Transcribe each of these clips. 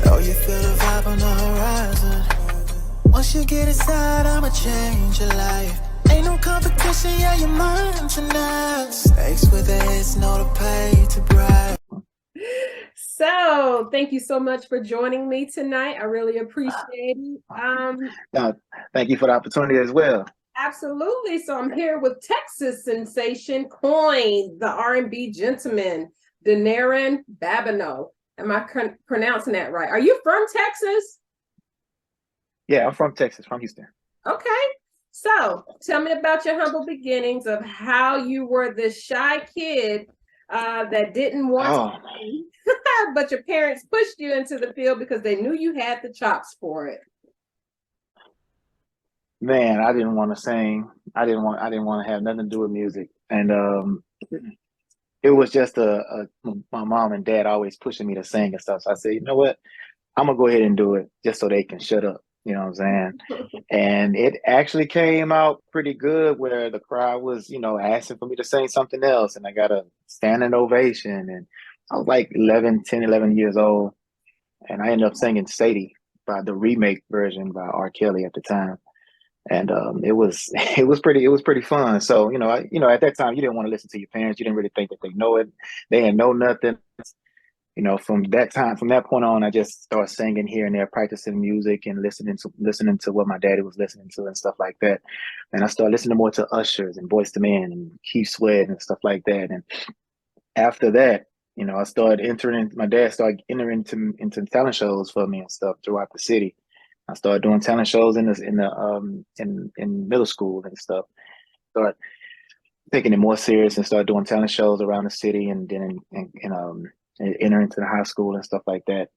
Oh, you feel the vibe on the horizon. Once you get inside, I'ma change your life. Ain't no competition, yeah, you're mine tonight. Snakes with their heads know to pay to bribe. So thank you so much for joining me tonight. I really appreciate it. Thank you for the opportunity as well. Absolutely. So I'm here with Texas sensation Coin, the R&B gentleman, DENARON Babineau. Am I pronouncing that right? Are you from Texas? Yeah, I'm from Texas, from Houston. Okay. So tell me about your humble beginnings of how you were this shy kid that didn't want to sing, but your parents pushed you into the field because they knew you had the chops for it. Man, I didn't want to sing. I didn't want to have nothing to do with music. And it was just my mom and dad always pushing me to sing and stuff. So I said, you know what? I'm gonna go ahead and do it just so they can shut up. You know what I'm saying? And it actually came out pretty good where the crowd was, asking for me to sing something else. And I got a standing ovation. And I was like 11 years old. And I ended up singing Sadie by the remake version by R. Kelly at the time. And it was pretty fun. So at that time you didn't want to listen to your parents. You didn't really think that they know it. They didn't know nothing. From that point on, I just started singing here and there, practicing music and listening to what my daddy was listening to and stuff like that. And I started listening more to Ushers and Boyz II Men and Keith Sweat and stuff like that. And after that, I started entering. My dad started entering into talent shows for me and stuff throughout the city. I started doing talent shows in middle school and stuff. Started taking it more serious and started doing talent shows around the city, and then enter into the high school and stuff like that.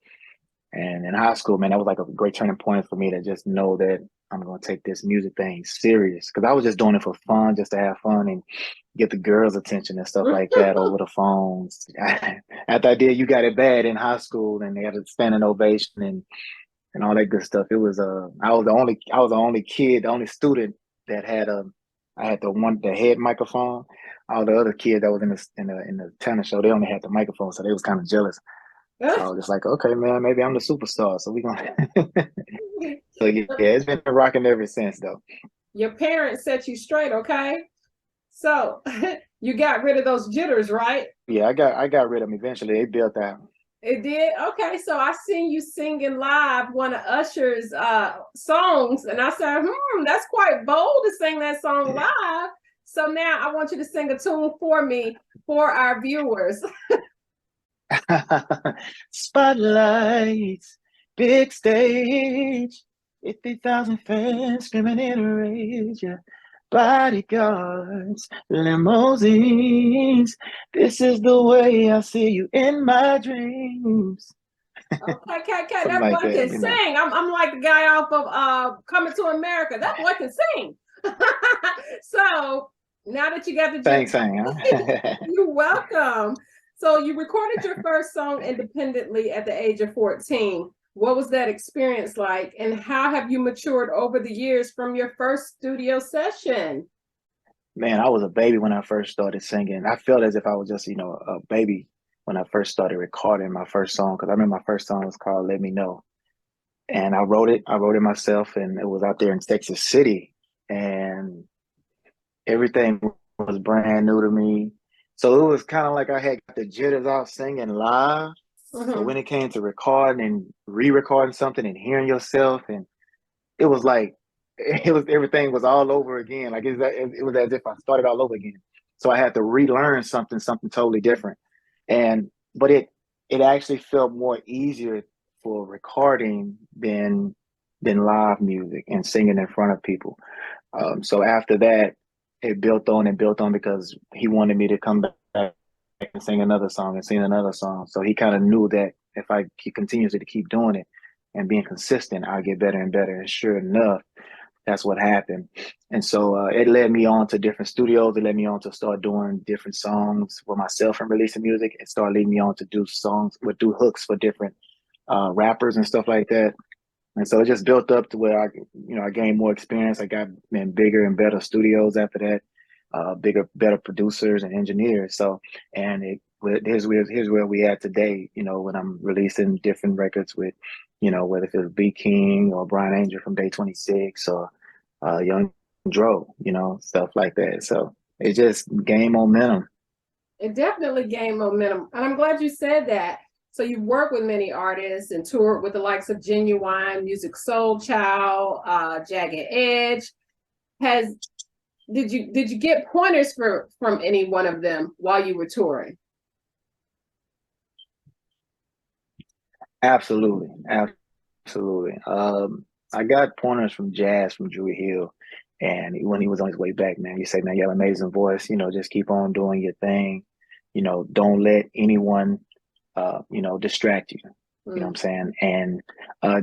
And in high school, man, that was like a great turning point for me to just know that I'm going to take this music thing serious, because I was just doing it for fun, just to have fun and get the girls' attention and stuff like that over the phones. After I did You Got It Bad in high school, and they had a standing ovation and all that good stuff. It was I was the only kid, the only student that had I had the head microphone. All the other kids that was in the talent show, they only had the microphone, so they was kind of jealous. So I was just like, okay, man, maybe I'm the superstar. So we gonna. So yeah, it's been rocking ever since, though. Your parents set you straight, okay? So you got rid of those jitters, right? Yeah, I got rid of them eventually. They built that. It did? Okay, so I seen you singing live one of Usher's songs, and I said, that's quite bold to sing that song live. So now I want you to sing a tune for me, for our viewers. Spotlights, big stage, 50,000 fans screaming in a rage. Yeah. Bodyguards, limousines. This is the way I see you in my dreams. Okay. That Like boy that, can sing. I'm like the guy off of Coming to America. That boy can sing. So now that you got the Thanks, huh? you're welcome. So you recorded your first song independently at the age of 14. What was that experience like, and how have you matured over the years from your first studio session? Man, I was a baby when I first started singing. I felt as if I was just, a baby when I first started recording my first song, because I remember my first song was called Let Me Know. And I wrote it myself, and it was out there in Texas City, and everything was brand new to me. So it was kind of like I had the jitters off singing live. But when it came to recording and re-recording something and hearing yourself, and it was like everything was all over again. Like it was as if I started all over again. So I had to relearn something totally different. But it actually felt more easier for recording than live music and singing in front of people. So after that, it built on and built on, because he wanted me to come back and sing another song and sing another song. So he kind of knew that if he continues to keep doing it and being consistent, I'll get better and better. And sure enough, that's what happened. And so it led me on to different studios. It led me on to start doing different songs for myself and releasing music. It started leading me on to do hooks for different rappers and stuff like that. And so it just built up to where I gained more experience. I got in bigger and better studios after that, better producers and engineers. So, and it here's where we at today. You know, when I'm releasing different records with, you know, whether it's B King or Brian Angel from Day 26 or Young Dro, you know, stuff like that. So it just gained momentum. It definitely gained momentum. And I'm glad you said that. So you've worked with many artists and toured with the likes of Genuine, Music Soul Child, Jagged Edge. Did you get pointers from any one of them while you were touring? Absolutely. Absolutely. I got pointers from Jazz from Drew Hill. And when he was on his way back, man, he said, man, you have an amazing voice. You know, just keep on doing your thing. You know, don't let anyone, you know, distract you. You know what I'm saying? And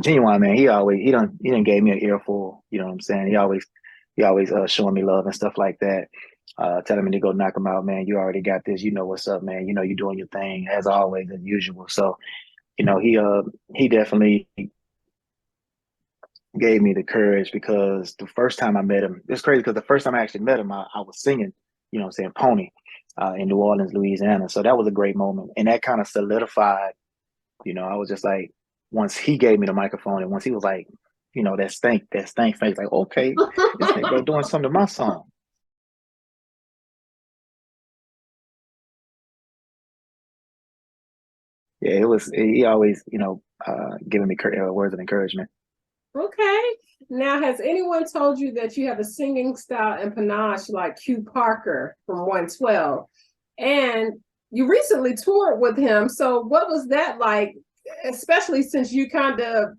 Genuine, man, he done gave me an earful. You know what I'm saying? He always showing me love and stuff like that. Telling me to go knock him out, man. You already got this. You know what's up, man. You know you're doing your thing as always, as usual. So, you know, he definitely gave me the courage because the first time I met him, it's crazy because the first time I actually met him, I was singing, you know what I'm saying, Pony in New Orleans, Louisiana. So that was a great moment. And that kind of solidified, you know, I was just like, once he gave me the microphone and once he was like, you know, that stank, like, okay, this nigga doing something to my song. Yeah, he always, you know, giving me words of encouragement. Okay. Now, has anyone told you that you have a singing style and panache like Q Parker from 112? And you recently toured with him. So what was that like, especially since you kind of,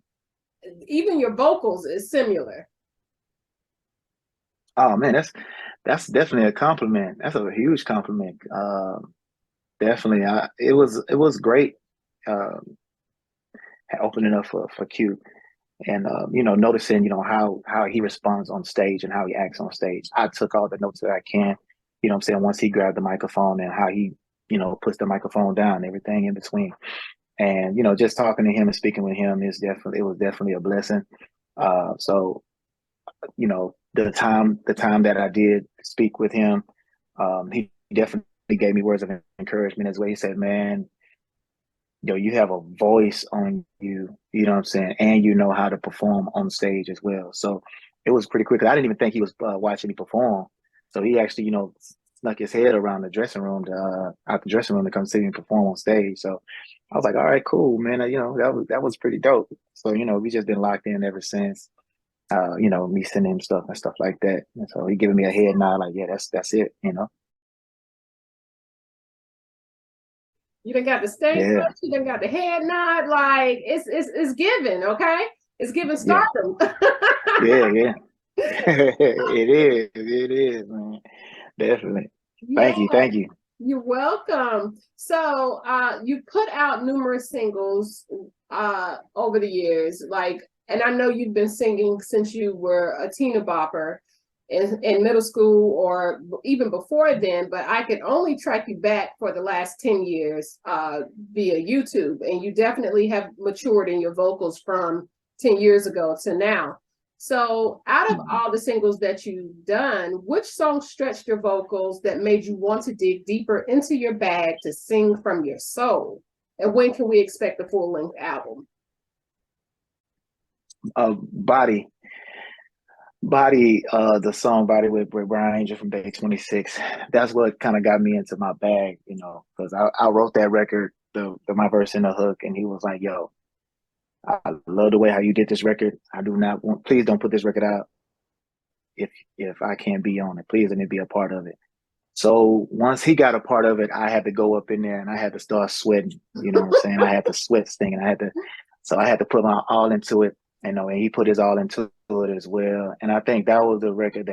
even your vocals is similar? Oh man, that's definitely a compliment. That's a huge compliment. Definitely. It was great opening up for Q. And you know, noticing, you know, how he responds on stage and how he acts on stage. I took all the notes that I can, you know what I'm saying, once he grabbed the microphone and how he, you know, puts the microphone down, everything in between. And, you know, just talking to him and speaking with him it was definitely a blessing. So, you know, the time that I did speak with him, he definitely gave me words of encouragement as well. He said, man, yo, you have a voice on you, you know what I'm saying? And you know how to perform on stage as well. So it was pretty quick. I didn't even think he was watching me perform. So he actually, you know, snuck his head around the dressing room out the dressing room to come see me perform on stage. So I was like, all right, cool, man. You know, that was pretty dope. So, you know, we just been locked in ever since. You know, me sending him stuff and stuff like that. And so he giving me a head nod, like, yeah, that's it, you know. You done got the stage Yeah, touch, you done got the head nod, like it's given, okay? It's given yeah, stardom. yeah. It is, man. Definitely. Yeah, Thank you. you're welcome. So you put out numerous singles over the years, like, and I know you've been singing since you were a teen bopper in middle school or even before then, but I could only track you back for the last 10 years via YouTube. And you definitely have matured in your vocals from 10 years ago to now. So out of all the singles that you've done, which song stretched your vocals that made you want to dig deeper into your bag to sing from your soul? And when can we expect the full-length album? Body, the song Body with Brian Angel from Day 26. That's what kind of got me into my bag, you know, because I wrote that record, my verse in the hook, and he was like, yo, I love the way how you did this record. I do not want, please don't put this record out if I can't be on it. Please let me be a part of it. So once he got a part of it, I had to go up in there and I had to start sweating. You know what I'm saying? I had to sweat stinging. So I had to put my all into it. You know, and he put his all into it as well. And I think that was the record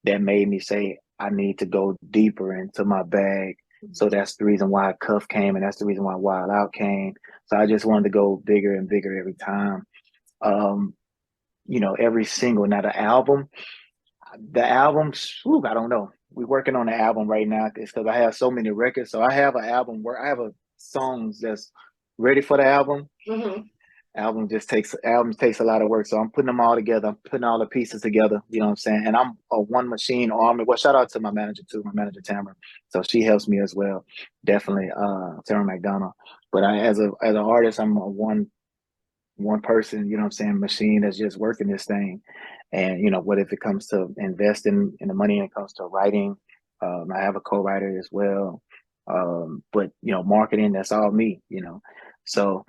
that made me say I need to go deeper into my bag. So that's the reason why Cuff came, and that's the reason why Wild Out came. So I just wanted to go bigger and bigger every time. You know, every single. Now the album, whew, I don't know. We're working on the album right now. It's because I have so many records. So I have an album where I have songs that's ready for the album. Mm-hmm. Albums takes a lot of work. So I'm putting them all together. I'm putting all the pieces together. You know what I'm saying? And I'm a one machine army. Well, shout out to my manager too, my manager Tamara. So she helps me as well. Definitely, Tamara McDonald. But as an artist, I'm a one person, you know what I'm saying, machine that's just working this thing. And what if it comes to investing in the money and it comes to writing? I have a co-writer as well. But marketing, that's all me. So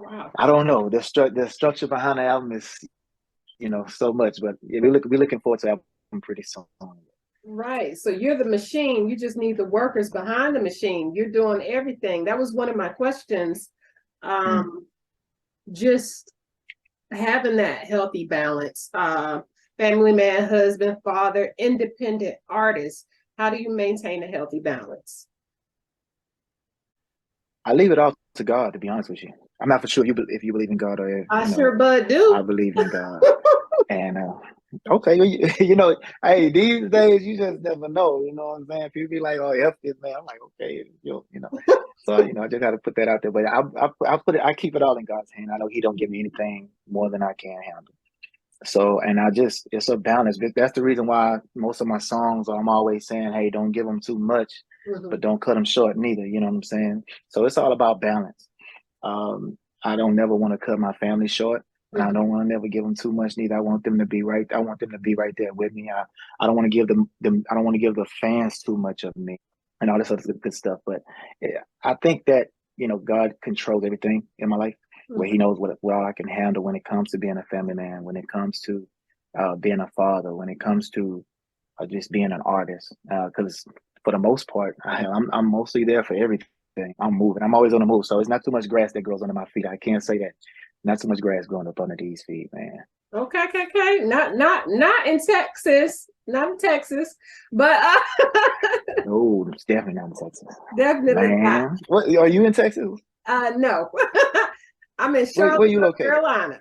Wow. I don't know. The structure behind the album is, so much, but yeah, we're looking forward to the album pretty soon. Right. So you're the machine. You just need the workers behind the machine. You're doing everything. That was one of my questions. Just having that healthy balance. Family man, husband, father, independent artist. How do you maintain a healthy balance? I leave it all to God, to be honest with you. I'm not for sure if you believe in God or I sure but do. I believe in God. And okay, hey, these days you just never know. You know what I'm saying? People be like, "Oh, F this man." I'm like, okay, So I just got to put that out there. But I keep it all in God's hand. I know He don't give me anything more than I can handle. So, and it's a balance. That's the reason why most of my songs, I'm always saying, hey, don't give them too much, but don't cut them short neither. You know what I'm saying? So it's all about balance. I don't never want to cut my family short. And I don't want to never give them too much neither. I want them to be right. I want them to be right there with me. I don't want to give them I don't want to give the fans too much of me and all this other good stuff. But yeah, I think that, God controls everything in my life, where He knows what all I can handle when it comes to being a family man, when it comes to being a father, when it comes to just being an artist. Because for the most part, I'm mostly there for everything. I'm moving. I'm always on the move. So it's not too much grass that grows under my feet. I can't say that. Not too much grass growing up under these feet, man. Okay. Not in Texas. Not in Texas. But No, it's definitely not in Texas. Definitely man. not. What are you in Texas? No. I'm in Charlotte, where you North located? Carolina.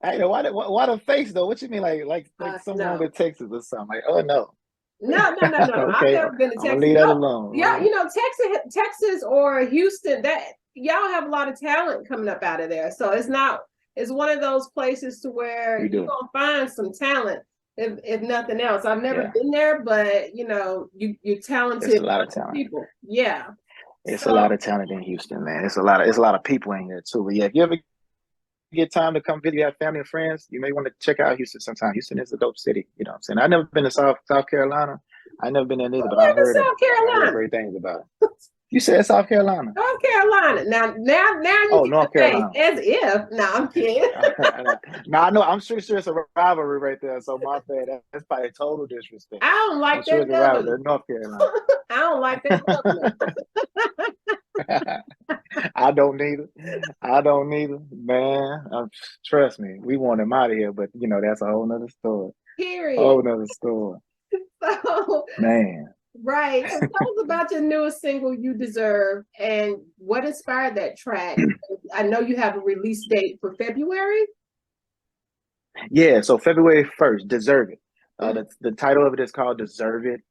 I know why the face though? What you mean like something wrong with Texas or something? Like, oh no. No. Okay, I've never been to Texas. I'm gonna leave that alone. Yeah, Texas or Houston, that y'all have a lot of talent coming up out of there. So it's one of those places to where you're gonna find some talent, if nothing else. I've never been there, but you're talented. It's a lot of talent. People. Yeah. It's a lot of talent in Houston, man. It's a lot of people in here too. But yeah, if you ever get time to come visit, you have family and friends, you may want to check out Houston sometime. Houston is a dope city. You know what I'm saying? I've never been to South Carolina. I've never been there neither, but I heard great things about it. You said South Carolina. North Carolina. Now you North Carolina. As if. No, I'm kidding. No, I know. I'm sure it's a rivalry right there. So my bad. That's probably total disrespect. I don't like that. Sure it's a rivalry. North Carolina. I don't like that. I don't neither, man. Trust me, we want him out of here, but that's a whole nother story. Period. Whole nother story. So, man. Right. So tell us about your newest single, You Deserve, and what inspired that track. I know you have a release date for February. Yeah, so February 1st, Deserve It. The title of it is called Deserve It.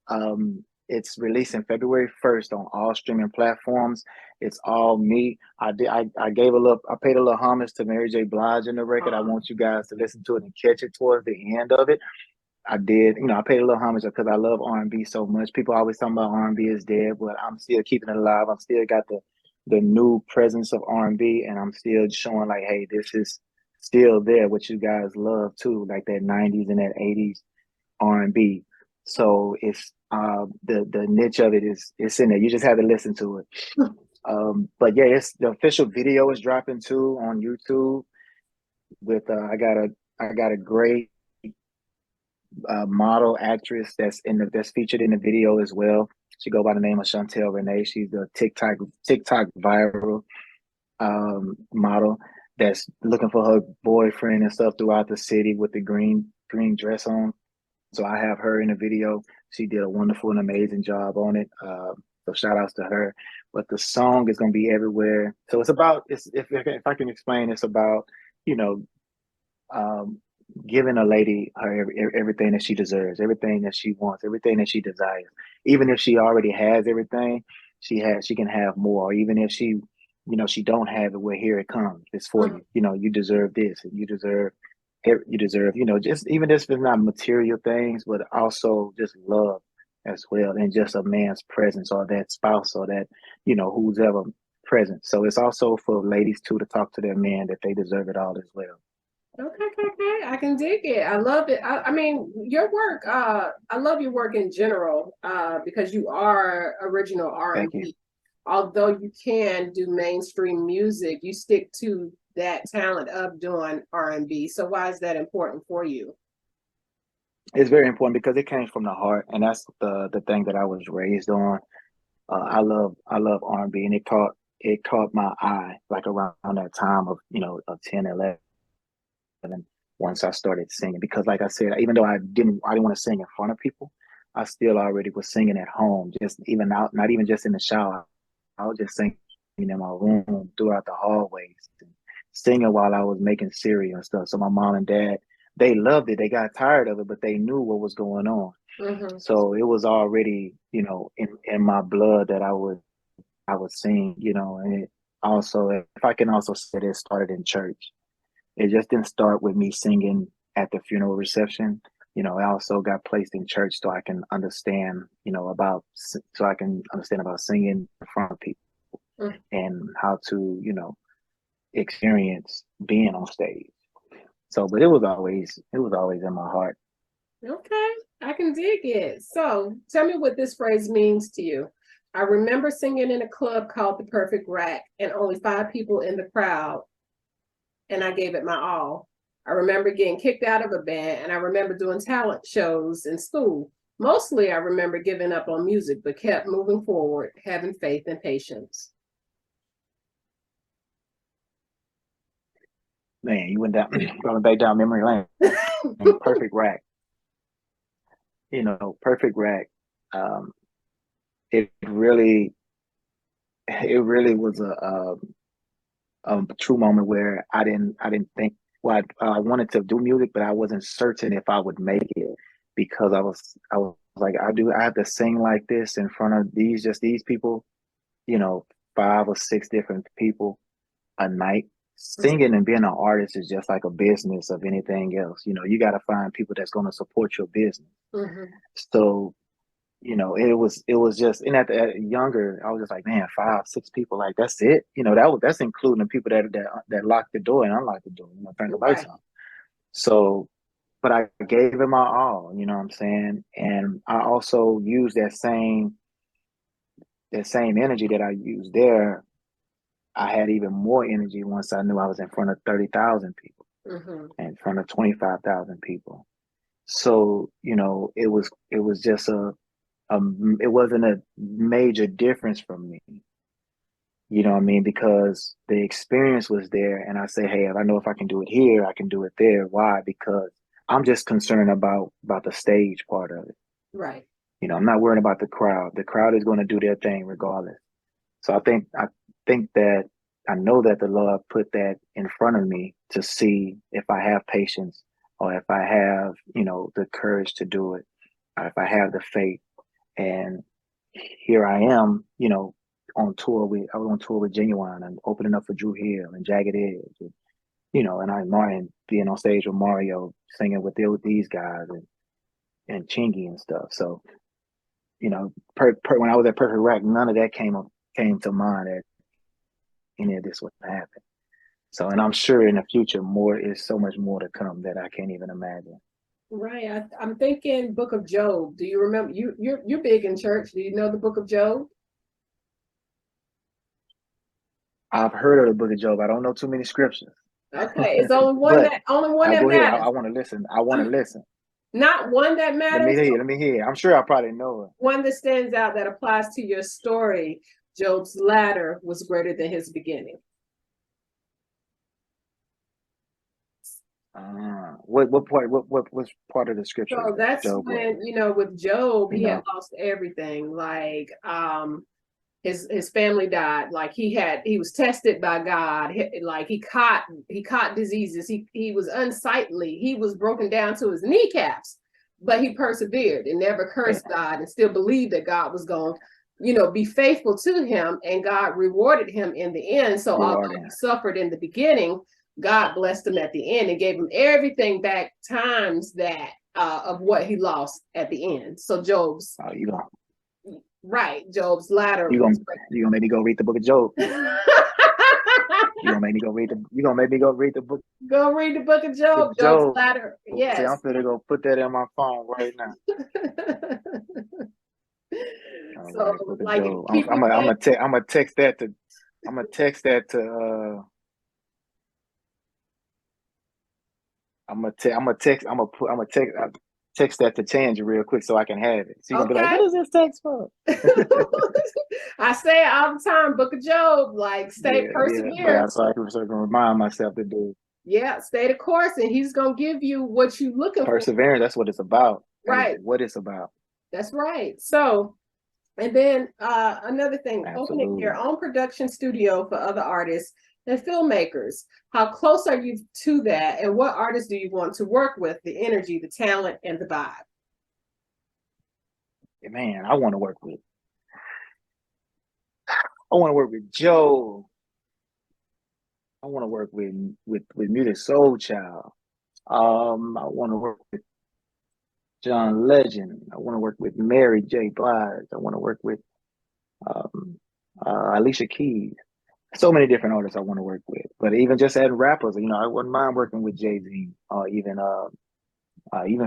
It's releasing February 1st on all streaming platforms. It's all me. I paid a little homage to Mary J. Blige in the record. I want you guys to listen to it and catch it towards the end of it. I did, I paid a little homage because I love R&B so much. People always talking about R&B is dead, but I'm still keeping it alive. I'm still got the new presence of R&B, and I'm still showing like, hey, this is still there, what you guys love too, like that 90s and that 80s R&B. So it's the niche of it it's in there. You just have to listen to it. But yeah, it's the official video is dropping too on YouTube. With I got a great model actress that's featured in the video as well. She go by the name of Chantel Renee. She's a TikTok viral model that's looking for her boyfriend and stuff throughout the city with the green dress on. So I have her in the video. She did a wonderful and amazing job on it. So shout outs to her. But the song is going to be everywhere. So it's about, if I can explain, it's about, giving a lady her everything that she deserves, everything that she wants, everything that she desires. Even if she already has everything, she can have more. Even if she she don't have it, well, here it comes. It's for you. You deserve this, and you deserve, just even if it's not material things, but also just love as well, and just a man's presence or that spouse or that, who's ever present. So it's also for ladies too to talk to their men that they deserve it all as well. Okay. I can dig it. I love it. I mean, your work, I love your work in general, because you are original Thank you. R&B. Although you can do mainstream music, you stick to that talent of doing R&B. So why is that important for you? It's very important because it came from the heart, and that's the thing that I was raised on. I love R&B, and it caught my eye like around that time of of 10, 11, once I started singing. Because like I said, even though I didn't want to sing in front of people, I still already was singing at home, just even out, not even just in the shower. I was just singing in my room throughout the hallways, and singing while I was making cereal and stuff. So my mom and dad, they loved it. They got tired of it, but they knew what was going on. Mm-hmm. So it was already, in my blood that I would sing, and it also, if I can also say, it started in church. It just didn't start with me singing at the funeral reception. I also got placed in church so I can understand, about singing in front of people, Mm-hmm. and how to, experience being on stage. So, but it was always in my heart. Okay, I can dig it. So tell me what this phrase means to you. I remember singing in a club called The Perfect Rack and only 5 people in the crowd, and I gave it my all. I remember getting kicked out of a band, and I remember doing talent shows in school. Mostly, I remember giving up on music, but kept moving forward, having faith and patience. Man, you went down, going back down memory lane. Perfect Rack. Perfect Rack. Um, it really, it really was a true moment where I didn't think. Well, I wanted to do music, but I wasn't certain if I would make it, because I was like, I have to sing like this in front of these people, you know, 5 or 6 different people a night. Singing and being an artist is just like a business of anything else. You got to find people that's going to support your business. Mm-hmm. So, it was just, and at younger, I was just like, man, 5, 6 people, like that's it. That's including the people that locked the door and unlocked the door, turn the lights Right. on. So, but I gave it my all, you know what I'm saying? And I also used that same energy that I used there. I had even more energy once I knew I was in front of 30,000 people, Mm-hmm. in front of 25,000 people. So, it was just it wasn't a major difference for me. You know what I mean? Because the experience was there, and I say, hey, if I know if I can do it here, I can do it there. Why? Because I'm just concerned about the stage part of it. Right. I'm not worrying about the crowd. The crowd is going to do their thing regardless. So I think that I know that the Lord put that in front of me to see if I have patience, or if I have, the courage to do it, or if I have the faith. And here I am, I was on tour with Genuine and opening up for Drew Hill and Jagged Edge, and Martin being on stage with Mario singing with these guys, and Chingy and stuff. So, when I was at Perfect Rack, none of that came to mind that any of this would happen. So, and I'm sure in the future, more is so much more to come that I can't even imagine. Right. I'm thinking Book of Job. Do you remember you're big in church? Do you know the Book of Job? I've heard of the Book of Job. I don't know too many scriptures, Okay. It's only one but that only one I'll that go ahead. I matters. want to listen. I want to listen. Not one that Let me matters, hear. Let me hear. I'm sure I probably know it. one that stands out that applies to your story. Job's ladder was greater than his beginning. What part? What was part of the scripture So is that? that's Job, what? when, with Job, You he had know. lost everything. Like his family died. Like he was tested by God. Like he caught diseases. He was unsightly. He was broken down to his kneecaps, but he persevered and never Yeah. cursed God and still believed that God was going to be faithful to him, and God rewarded him in the end. So although he suffered in the beginning, God blessed him at the end and gave him everything back times that of what he lost at the end. So Job's Job's ladder. You gonna make me go read the book of Job. You gonna make me go read the book. Go read the book of Job. Job's ladder. Yes. See, I'm gonna go put that in my phone right now. So, like, I'm gonna text that to. I'm gonna text that to. I'm gonna text that to Change real quick so I can have it. So you're gonna be like, what is this text for? I say it all the time, Book of Job, like stay persevere. Yeah, so I can remind myself to do. Yeah, stay the course, and he's gonna give you what you're looking for. Perseverance, that's what it's about. Right. What it's about. That's right. So, and then another thing, opening your own production studio for other artists and filmmakers. How close are you to that? And what artists do you want to work with? The energy, the talent, and the vibe. Man, I want to work with Joe. I want to work with Music Soul Child. I want to work with John Legend. I want to work with Mary J. Blige. I want to work with Alicia Keys. So many different artists I want to work with. But even just as rappers, I wouldn't mind working with Jay-Z or even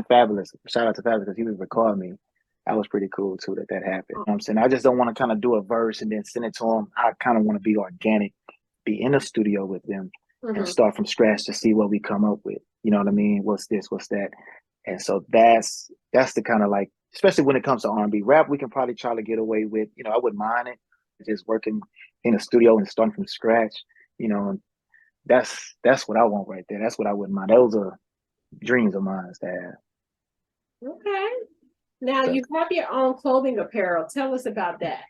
Fabulous. Shout out to Fabulous because he was recording me. That was pretty cool too that happened. You know what I'm saying? I just don't want to kind of do a verse and then send it to them. I kind of want to be organic, be in the studio with them and start from scratch to see what we come up with. You know what I mean? What's this? What's that? And so that's the kind of like, especially when it comes to R&B. Rap, we can probably try to get away with. I wouldn't mind it. Just working in a studio and starting from scratch. And that's what I want right there. That's what I wouldn't mind. Those are dreams of mine to have. Okay. Now you have your own clothing apparel. Tell us about that.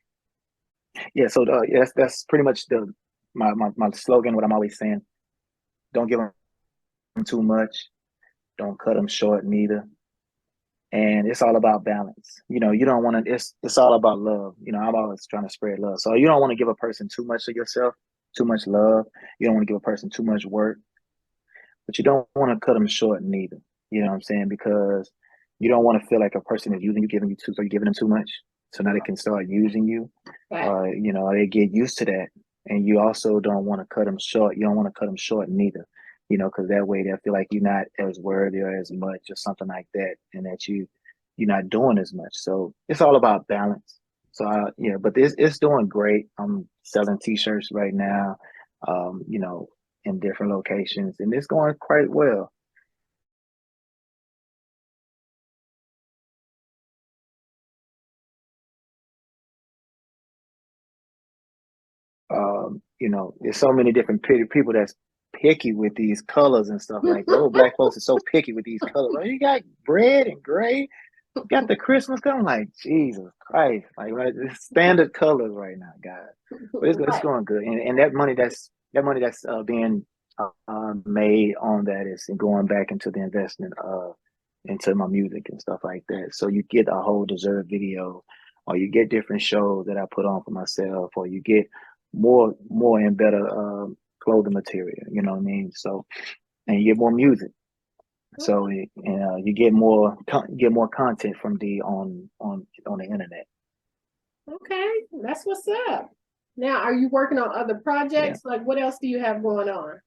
Yeah. So that's pretty much my slogan. What I'm always saying: don't give them too much. Don't cut them short neither. And it's all about balance. You don't want to, it's all about love. I'm always trying to spread love. So you don't want to give a person too much of yourself, too much love. You don't want to give a person too much work, but you don't want to cut them short neither. You know what I'm saying? Because you don't want to feel like a person is using you, giving you too, so you're giving them too much. So now they can start using you. Right. They get used to that. And you also don't want to cut them short. You don't want to cut them short neither. Because that way they'll feel like you're not as worthy or as much or something like that, and that you're not doing as much. So it's all about balance. So but it's doing great. I'm selling T-shirts right now, in different locations, and it's going quite well. There's so many different people that's picky with these colors and stuff like that. Black folks are so picky with these colors. Like, you got red and gray, you got the Christmas color. I'm like, Jesus Christ, like it's standard colors right now, guys. But it's going good, and that money that's being made on that is going back into the investment into my music and stuff like that. So you get a whole deserved video, or you get different shows that I put on for myself, or you get more and better clothing material, you know what I mean? So, and you get more music. So you get more content from on the internet. Okay, that's what's up. Now, are you working on other projects? Yeah. Like, what else do you have going on?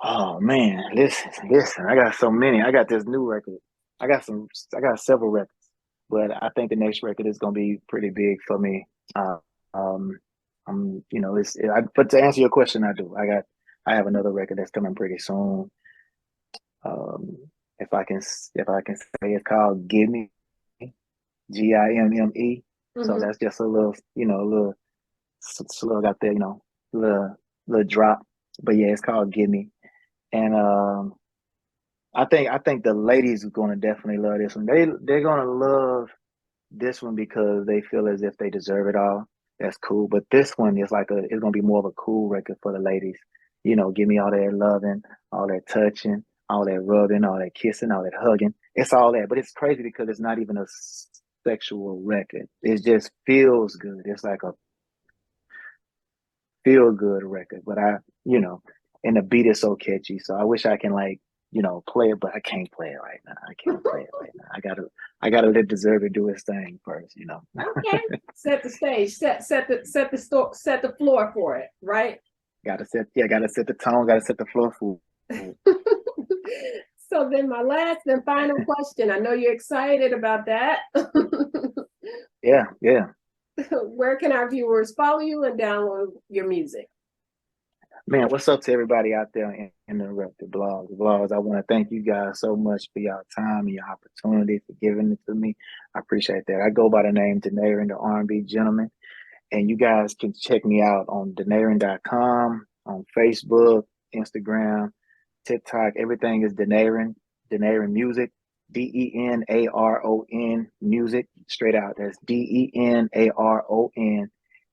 Oh man, listen, I got so many. I got this new record. I got several records, but I think the next record is gonna be pretty big for me. But to answer your question, I have another record that's coming pretty soon. If I can say, it's called Gimme, Gimme. So that's just a little got there, little drop. But yeah, it's called Gimme. And I think the ladies are gonna definitely love this one. They're gonna love this one because they feel as if they deserve it all. That's cool. But this one is it's gonna be more of a cool record for the ladies. Give me all that loving, all that touching, all that rubbing, all that kissing, all that hugging. It's all that. But it's crazy because it's not even a sexual record. It just feels good. It's like a feel good record. But and the beat is so catchy. So I wish I can play it, but I can't play it right now. I can't play it right now. I gotta let Deserve to do his thing first. Okay. Set the stage. Set the floor for it, right? Gotta set the tone, gotta set the floor for it. So then my last and final question. I know you're excited about that. Yeah. Where can our viewers follow you and download your music? Man, what's up to everybody out there in Interrupted Blogs? I want to thank you guys so much for your time and your opportunity for giving it to me. I appreciate that. I go by the name DENARON, the R&B gentleman. And you guys can check me out on DENARON.com, on Facebook, Instagram, TikTok. Everything is DENARON Music, DENARON Music, straight out. That's DENARON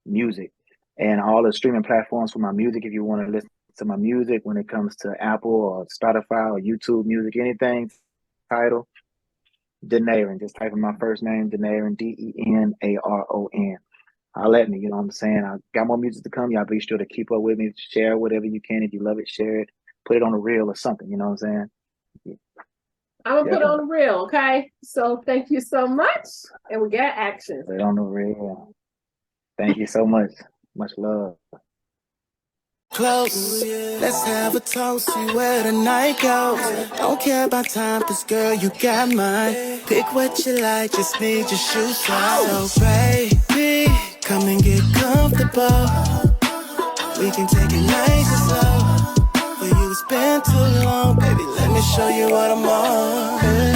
Music. And all the streaming platforms for my music, if you want to listen to my music when it comes to Apple or Spotify or YouTube Music, anything, title, DENARON. Just type in my first name, DENARON, DENARON. Holler at me, you know what I'm saying? I got more music to come. Y'all be sure to keep up with me. Share whatever you can. If you love it, share it. Put it on a reel or something, you know what I'm saying? I'm going to put it on the reel, okay? So thank you so much. And we got action. Put it on the reel. Thank you so much. Much love. Close, let's have a toast, see where the night goes. Don't care about time, cause girl, you got mine. Pick what you like, just need your shoes on. So baby, come and get comfortable. We can take it nice and slow. For you, it's been too long, baby, let me show you what I'm on.